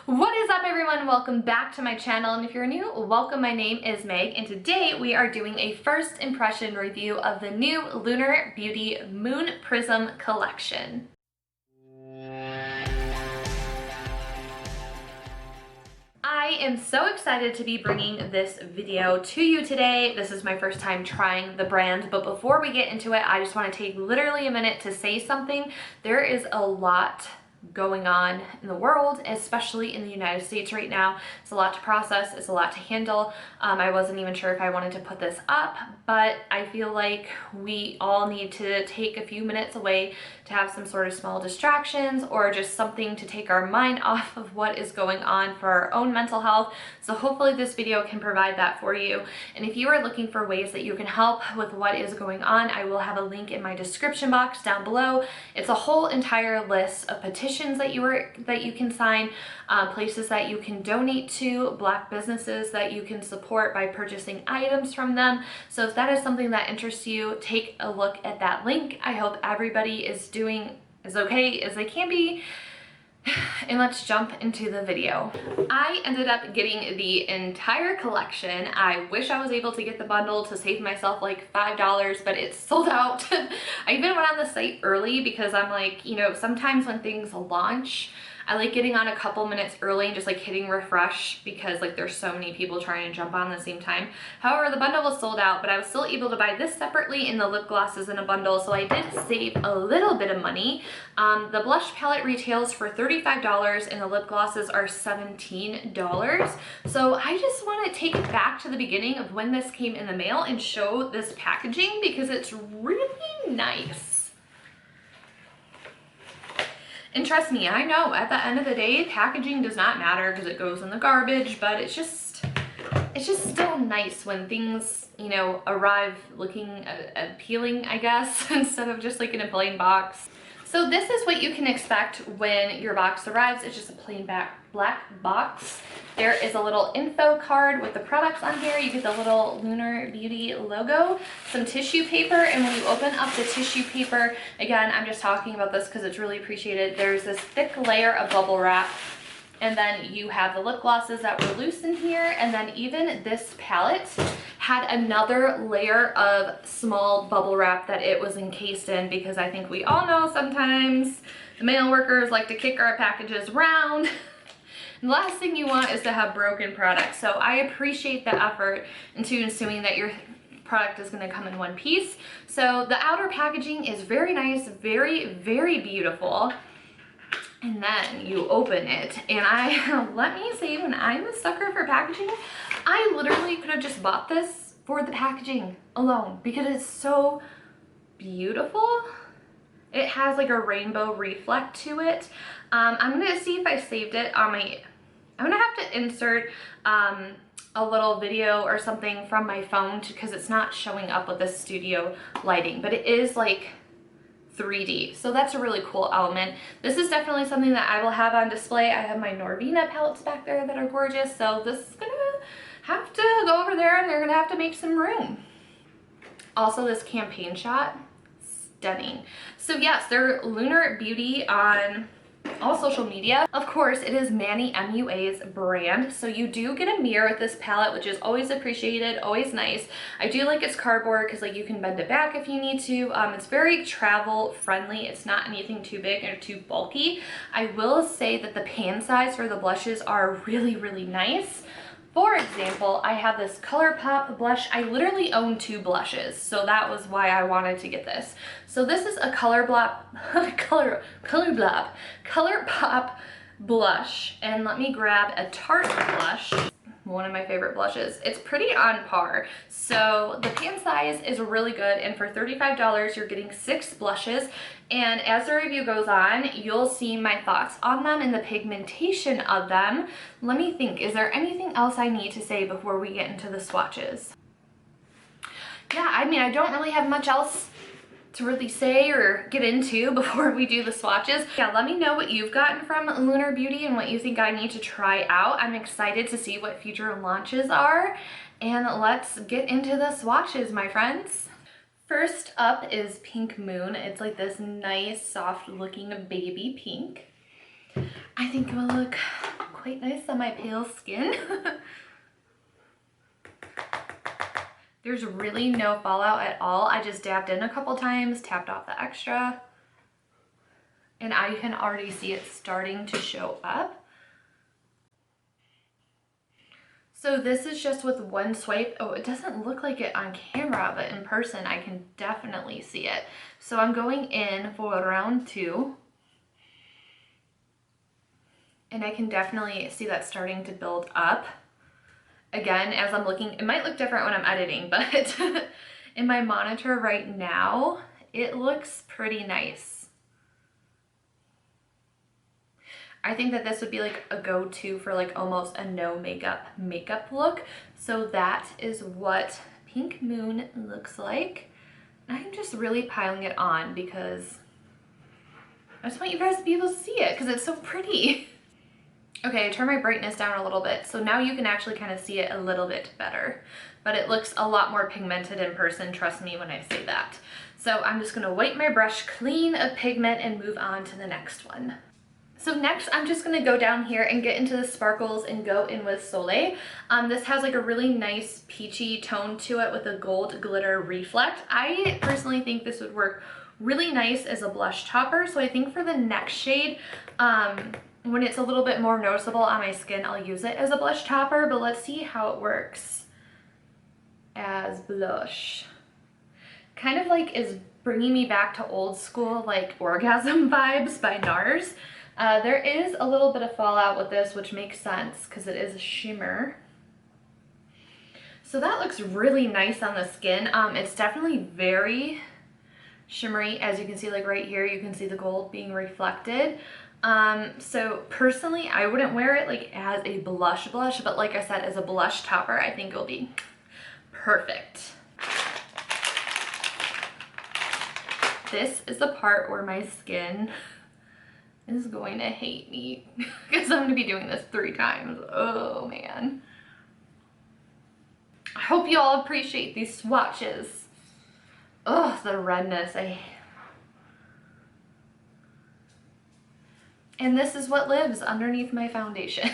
What is up, everyone? Welcome back to my channel, and if you're new, welcome. My name is Meg, and today we are doing a first impression review of the new Lunar Beauty Moon Prism collection. I am so excited to be bringing this video to you today. This is my first time trying the brand, but before we get into it, I just want to take literally a minute to say something. There is a lot going on in the world, especially in the United States right now. It's a lot to process, it's a lot to handle. I wasn't even sure if I wanted to put this up, but I feel like we all need to take a few minutes away to have some sort of small distractions or just something to take our mind off of what is going on for our own mental health. So hopefully this video can provide that for you. And if you are looking for ways that you can help with what is going on, I will have a link in my description box down below. It's a whole entire list of petitions that you can sign, places that you can donate to, Black businesses that you can support by purchasing items from them. So if that is something that interests you, take a look at that link. I hope everybody is doing as okay as they can be. And let's jump into the video. I ended up getting the entire collection. I wish I was able to get the bundle to save myself like $5, but it's sold out. I even went on the site early because I'm like, you know, sometimes when things launch, I like getting on a couple minutes early and just like hitting refresh because like there's so many people trying to jump on at the same time. However, the bundle was sold out, but I was still able to buy this separately and the lip glosses in a bundle, so I did save a little bit of money. The blush palette retails for $35 and the lip glosses are $17. So I just want to take it back to the beginning of when this came in the mail and show this packaging because it's really nice. And trust me, I know at the end of the day, packaging does not matter because it goes in the garbage, but it's just still nice when things, you know, arrive looking appealing, I guess, instead of just like in a plain box. So this is what you can expect when your box arrives. It's just a plain black box. There is a little info card with the products on here. You get the little Lunar Beauty logo, some tissue paper, and when you open up the tissue paper, again, I'm just talking about this because it's really appreciated. There's this thick layer of bubble wrap, and then you have the lip glosses that were loose in here, and then even this palette had another layer of small bubble wrap that it was encased in, because I think we all know sometimes the mail workers like to kick our packages around. The last thing you want is to have broken products. So I appreciate the effort into assuming that your product is going to come in one piece. So the outer packaging is very nice, very, very beautiful. And then you open it, and let me say, when I'm a sucker for packaging, I literally could have just bought this for the packaging alone because it's so beautiful. It has like a rainbow reflect to it. I'm gonna see if I saved it on my, I'm gonna have to insert a little video or something from my phone because it's not showing up with the studio lighting, but it is like 3D, so that's a really cool element. This is definitely something that I will have on display. I have my Norvina palettes back there that are gorgeous, so this is gonna have to go over there and they're gonna have to make some room. Also, this campaign shot, stunning. So yes, they're Lunar Beauty on all social media. Of course, it is Manny MUA's brand, so you do get a mirror with this palette, which is always appreciated, always nice. I do like its cardboard because like you can bend it back if you need to. It's very travel friendly. It's not anything too big or too bulky. I will say that the pan size for the blushes are really, really nice. For example, I have this ColourPop blush. I literally own 2 blushes, so that was why I wanted to get this. So this is a ColourPop blush, and let me grab a Tarte blush, one of my favorite blushes. It's pretty on par. So the pan size is really good, and for $35 you're getting 6 blushes, and as the review goes on you'll see my thoughts on them and the pigmentation of them. Let me think, is there anything else I need to say before we get into the swatches? Yeah, I mean, I don't really have much else to really say or get into before we do the swatches. Yeah, let me know what you've gotten from Lunar Beauty and what you think I need to try out. I'm excited to see what future launches are, and let's get into the swatches, my friends. First up is Pink Moon. It's like this nice soft looking baby pink. I think it will look quite nice on my pale skin. There's really no fallout at all. I just dabbed in a couple times, tapped off the extra, and I can already see it starting to show up. So this is just with one swipe. Oh, it doesn't look like it on camera, but in person I can definitely see it. So I'm going in for round 2. And I can definitely see that starting to build up. Again, as I'm looking, it might look different when I'm editing, but in my monitor right now, it looks pretty nice. I think that this would be like a go-to for like almost a no makeup look. So that is what Pink Moon looks like. I'm just really piling it on because I just want you guys to be able to see it because it's so pretty. Okay, I turned my brightness down a little bit, so now you can actually kind of see it a little bit better. But it looks a lot more pigmented in person, trust me when I say that. So I'm just gonna wipe my brush clean of pigment and move on to the next one. So next, I'm just gonna go down here and get into the sparkles and go in with Soleil. This has like a really nice peachy tone to it with a gold glitter reflect. I personally think this would work really nice as a blush topper. So I think for the next shade, when it's a little bit more noticeable on my skin, I'll use it as a blush topper, but let's see how it works as blush. Kind of like is bringing me back to old school like Orgasm vibes by NARS. There is a little bit of fallout with this, which makes sense because it is a shimmer. So that looks really nice on the skin. It's definitely very shimmery. As you can see, like right here, you can see the gold being reflected. So personally, I wouldn't wear it like as a blush, but like I said, as a blush topper, I think it'll be perfect. This is the part where my skin is going to hate me because I'm going to be doing this 3 times. Oh man. I hope you all appreciate these swatches. Oh, the redness. And this is what lives underneath my foundation.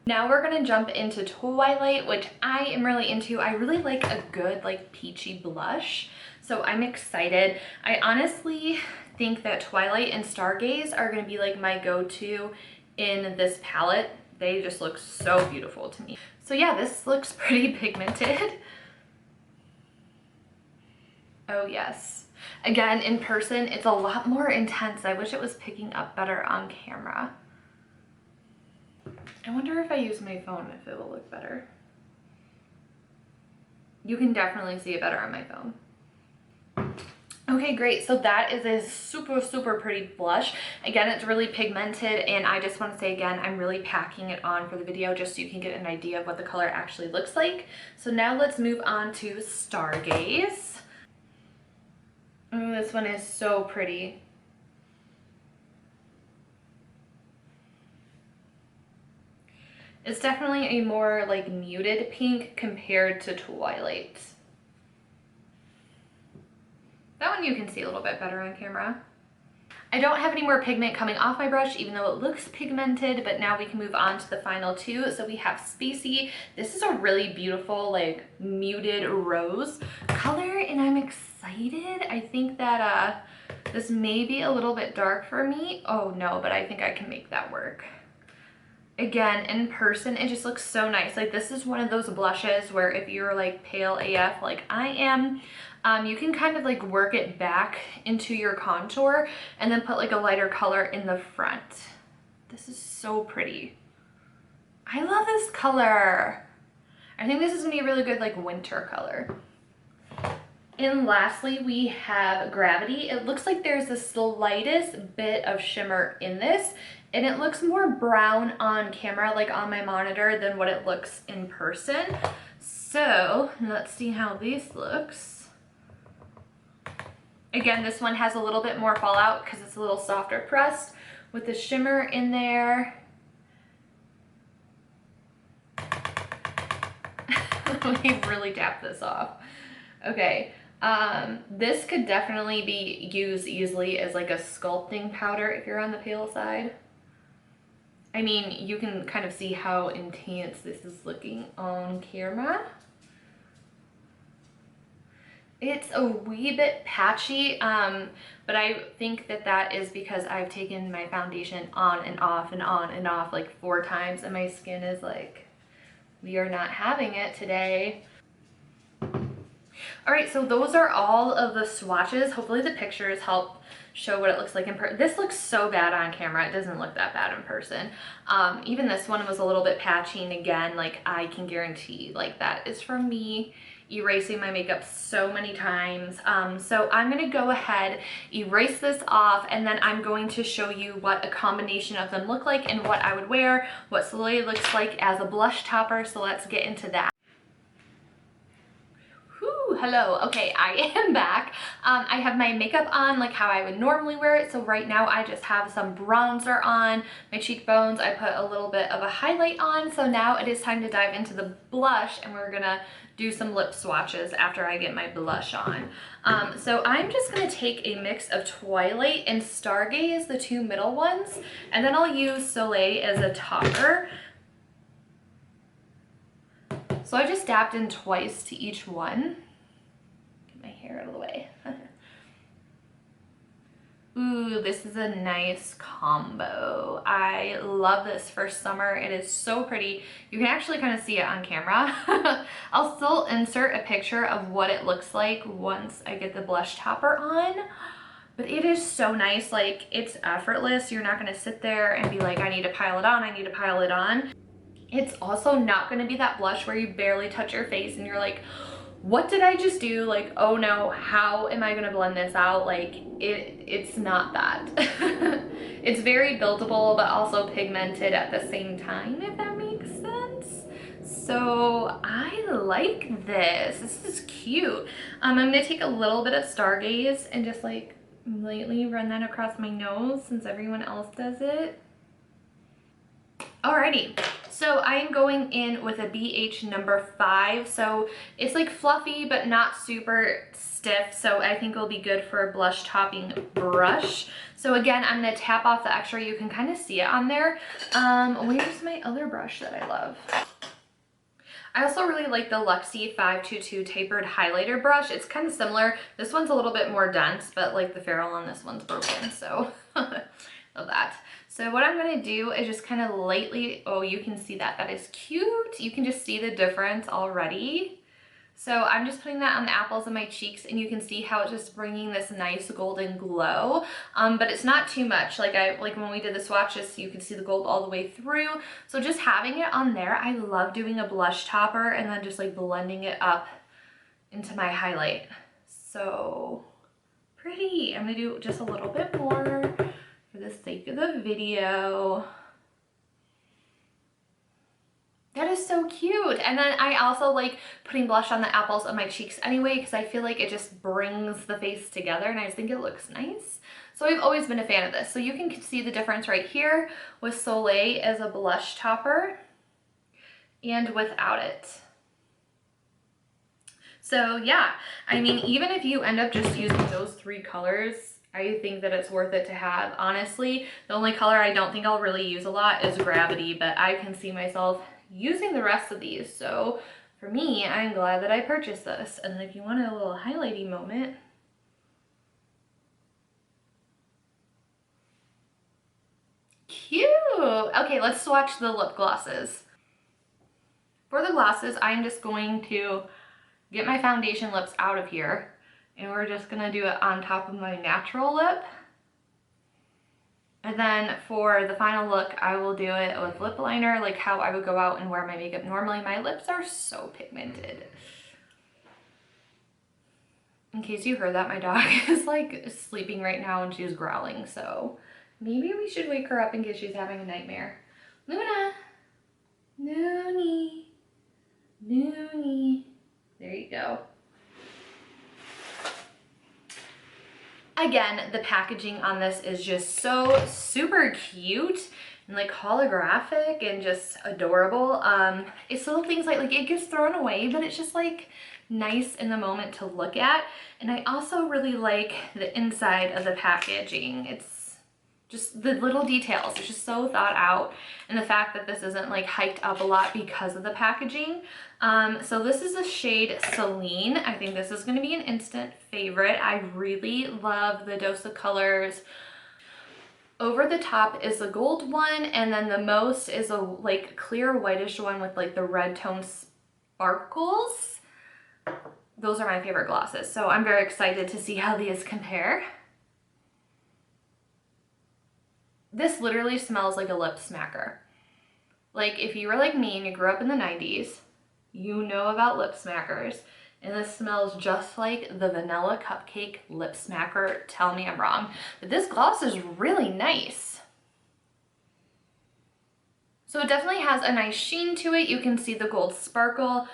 Now we're gonna jump into Twilight, which I am really into. I really like a good like peachy blush, so I'm excited. I honestly think that Twilight and Stargaze are gonna be like my go-to in this palette. They just look so beautiful to me. So yeah, this looks pretty pigmented. Oh yes. Again, in person, it's a lot more intense. I wish it was picking up better on camera. I wonder if I use my phone if it will look better. You can definitely see it better on my phone. Okay, great. So that is a super, super pretty blush. Again, it's really pigmented, and I just want to say again, I'm really packing it on for the video just so you can get an idea of what the color actually looks like. So now let's move on to Stargaze. Oh, this one is so pretty. It's definitely a more like muted pink compared to Twilight. That one you can see a little bit better on camera. I don't have any more pigment coming off my brush, even though it looks pigmented, but now we can move on to the final 2. So we have Spacey. This is a really beautiful, like muted rose color, and I'm excited. I think that this may be a little bit dark for me. Oh no, but I think I can make that work. Again, in person, it just looks so nice. Like this is one of those blushes where if you're like pale AF like I am, you can kind of like work it back into your contour and then put like a lighter color in the front. This is so pretty. I love this color. I think this is gonna be a really good like winter color. And lastly, we have Gravity. It looks like there's the slightest bit of shimmer in this, and it looks more brown on camera, like on my monitor, than what it looks in person. So let's see how this looks. Again, this one has a little bit more fallout because it's a little softer pressed with the shimmer in there. Let me really tap this off. Okay. This could definitely be used easily as like a sculpting powder if you're on the pale side. I mean, you can kind of see how intense this is looking on camera. It's a wee bit patchy, but I think that that is because I've taken my foundation on and off and on and off like 4 times, and my skin is like, we are not having it today. All right, so those are all of the swatches. Hopefully the pictures help show what it looks like in person. This looks so bad on camera. It doesn't look that bad in person. Even this one was a little bit patchy, and again, like I can guarantee like that is from me erasing my makeup so many times. So I'm gonna go ahead, erase this off, and then I'm going to show you what a combination of them look like and what I would wear, what Soleil looks like as a blush topper. So let's get into that. Hello. Okay, I am back. I have my makeup on like how I would normally wear it. So right now I just have some bronzer on my cheekbones. I put a little bit of a highlight on. So now it is time to dive into the blush, and we're gonna do some lip swatches after I get my blush on. So I'm just gonna take a mix of Twilight and Stargaze, the 2 middle ones, and then I'll use Soleil as a topper. So I just dabbed in twice to each one. Get my hair out of the way. Ooh, this is a nice combo. I love this for summer. It is so pretty. You can actually kind of see it on camera. I'll still insert a picture of what it looks like once I get the blush topper on. But it is so nice. Like, it's effortless. You're not going to sit there and be like, I need to pile it on. I need to pile it on. It's also not going to be that blush where you barely touch your face and you're like, what did I just do? Like, oh no, how am I going to blend this out? Like, it's not that. It's very buildable, but also pigmented at the same time, if that makes sense. So I like this. This is cute. I'm going to take a little bit of Stargaze and just like lightly run that across my nose since everyone else does it. Alrighty, so I am going in with a BH number 5. So it's like fluffy but not super stiff, so I think it'll be good for a blush topping brush. So again, I'm going to tap off the extra. You can kind of see it on there. Where's my other brush that I love? I also really like the Luxie 522 tapered highlighter brush. It's kind of similar. This one's a little bit more dense, but like the ferrule on this one's broken, so love that. So what I'm going to do is just kind of lightly, oh, you can see that. That is cute. You can just see the difference already. So I'm just putting that on the apples of my cheeks, and you can see how it's just bringing this nice golden glow. But it's not too much. Like when we did the swatches, you can see the gold all the way through. So just having it on there, I love doing a blush topper and then just like blending it up into my highlight. So pretty. I'm going to do just a little bit more for the sake of the video. That is so cute. And then I also like putting blush on the apples of my cheeks anyway, because I feel like it just brings the face together and I just think it looks nice. So I've always been a fan of this. So you can see the difference right here with Soleil as a blush topper and without it. So yeah, I mean, even if you end up just using those 3 colors, I think that it's worth it to have. Honestly, the only color I don't think I'll really use a lot is Gravity, but I can see myself using the rest of these. So for me, I'm glad that I purchased this. And then if you want a little highlighting moment, cute. Okay, let's swatch the lip glosses. For the glosses, I'm just going to get my foundation lips out of here, and we're just gonna do it on top of my natural lip. And then for the final look, I will do it with lip liner, like how I would go out and wear my makeup normally. My lips are so pigmented. In case you heard that, my dog is like sleeping right now and she's growling, so maybe we should wake her up in case she's having a nightmare. Luna! Noonie! Noonie! There you go. Again, the packaging on this is just so super cute and like holographic and just adorable. It's little things like it gets thrown away, but it's just like nice in the moment to look at. And I also really like the inside of the packaging. It's Just the little details, it's just so thought out. And the fact that this isn't like hiked up a lot because of the packaging. So this is the shade Selene. I think this is gonna be an instant favorite. I really love the Dose of Colors. Over the top is the gold one, and then the most is a like clear whitish one with like the red tone sparkles. Those are my favorite glosses, so I'm very excited to see how these compare. This literally smells like a lip smacker. Like if you were like me and you grew up in the 90s, you know about lip smackers, and this smells just like the vanilla cupcake lip smacker. Tell me I'm wrong, but this gloss is really nice. So it definitely has a nice sheen to it. You can see the gold sparkle.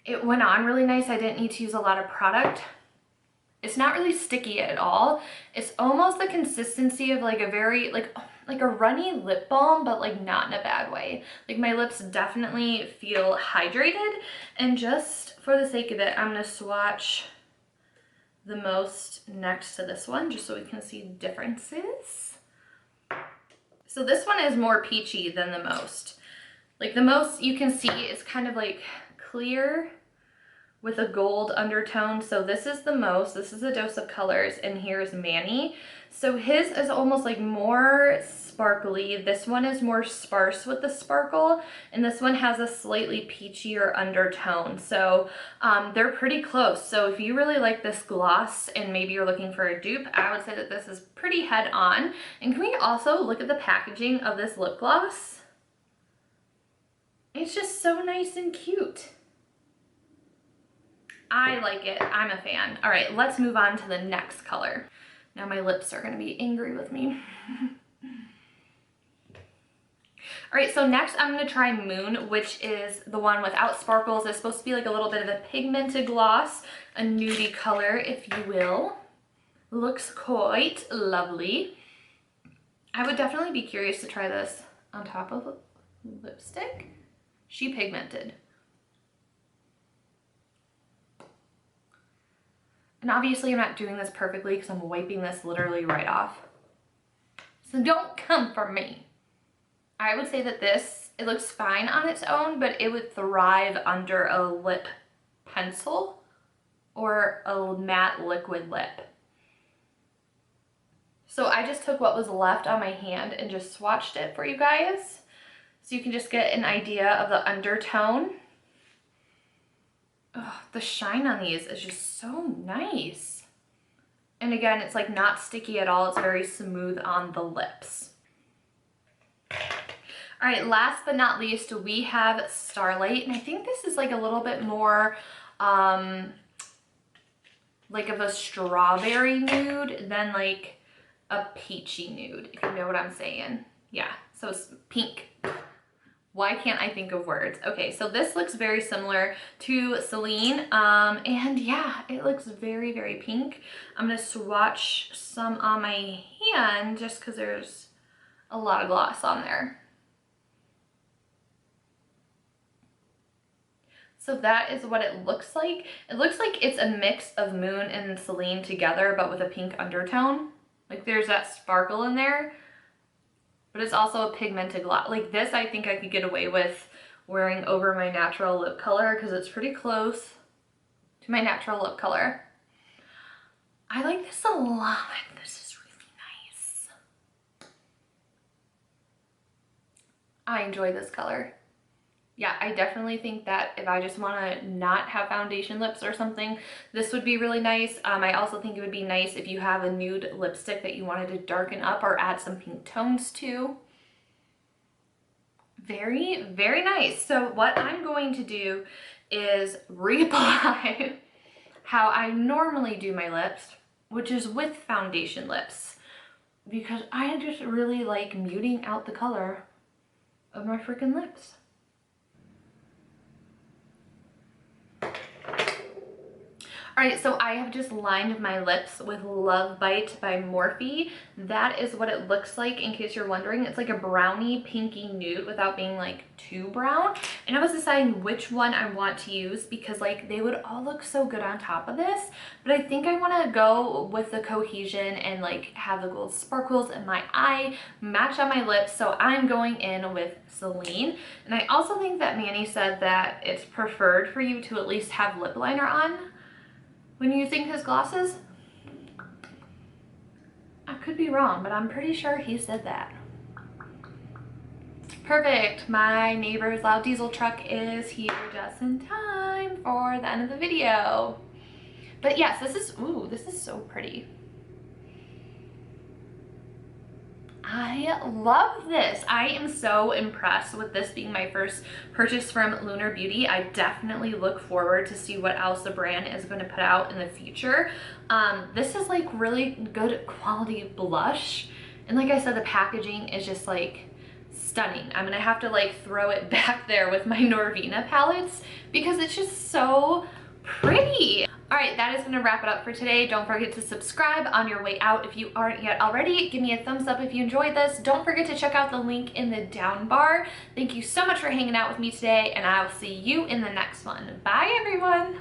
It went on really nice. I didn't need to use a lot of product. It's not really sticky at all. It's almost the consistency of like a very like a runny lip balm, but like not in a bad way. Like my lips definitely feel hydrated, and just for the sake of it, I'm gonna swatch the most next to this one just so we can see differences. So this one is more peachy than the most. Like the most you can see is kind of like clear with a gold undertone. So this is the most, this is a Dose of Colors, and here's Manny. So his is almost like more sparkly. This one is more sparse with the sparkle, and this one has a slightly peachier undertone. So they're pretty close. So if you really like this gloss and maybe you're looking for a dupe, I would say that this is pretty head on. And can we also look at the packaging of this lip gloss? It's just so nice and cute. I like it. I'm a fan. All right, let's move on to the next color. Now my lips are gonna be angry with me. All right, so next I'm gonna try Moon, which is the one without sparkles. It's supposed to be like a little bit of a pigmented gloss, a nudie color, if you will. Looks quite lovely. I would definitely be curious to try this on top of lipstick. She pigmented. And obviously I'm not doing this perfectly because I'm wiping this literally right off. So don't come for me. I would say that this, it looks fine on its own, but it would thrive under a lip pencil or a matte liquid lip. So I just took what was left on my hand and just swatched it for you guys, so you can just get an idea of the undertone. Oh, the shine on these is just so nice. And again, it's like not sticky at all. It's very smooth on the lips. All right, last but not least, we have Starlight. And I think this is like a little bit more like of a strawberry nude than like a peachy nude, if you know what I'm saying. Yeah, so it's pink. Why can't I think of words? Okay, so this looks very similar to Selene, and yeah, it looks very, very pink. I'm gonna swatch some on my hand just because there's a lot of gloss on there. So that is what it looks like. It looks like it's a mix of Moon and Selene together, but with a pink undertone. Like there's that sparkle in there, but it's also a pigmented gloss. Like this, I think I could get away with wearing over my natural lip color because it's pretty close to my natural lip color. I like this a lot. This is really nice. I enjoy this color. Yeah, I definitely think that if I just want to not have foundation lips or something, this would be really nice. I also think it would be nice if you have a nude lipstick that you wanted to darken up or add some pink tones to. Very, very nice. So what I'm going to do is reapply how I normally do my lips, which is with foundation lips, because I just really like muting out the color of my freaking lips. Alright, so I have just lined my lips with Love Bite by Morphe. That is what it looks like, in case you're wondering. It's like a brownie pinky nude without being like too brown. And I was deciding which one I want to use because like they would all look so good on top of this. But I think I want to go with the cohesion and like have the gold sparkles in my eye match on my lips. So I'm going in with Selene. And I also think that Manny said that it's preferred for you to at least have lip liner on when using his glosses. I could be wrong, but I'm pretty sure he said that. Perfect. My neighbor's loud diesel truck is here just in time for the end of the video. But yes, this is so pretty. I love this. I am so impressed with this being my first purchase from Lunar Beauty. I definitely look forward to see what else the brand is going to put out in the future. This is like really good quality blush. And like I said, the packaging is just like stunning. I'm going to have to like throw it back there with my Norvina palettes because it's just so pretty. Alright, that is going to wrap it up for today. Don't forget to subscribe on your way out if you aren't yet already. Give me a thumbs up if you enjoyed this. Don't forget to check out the link in the down bar. Thank you so much for hanging out with me today, and I will see you in the next one. Bye, everyone!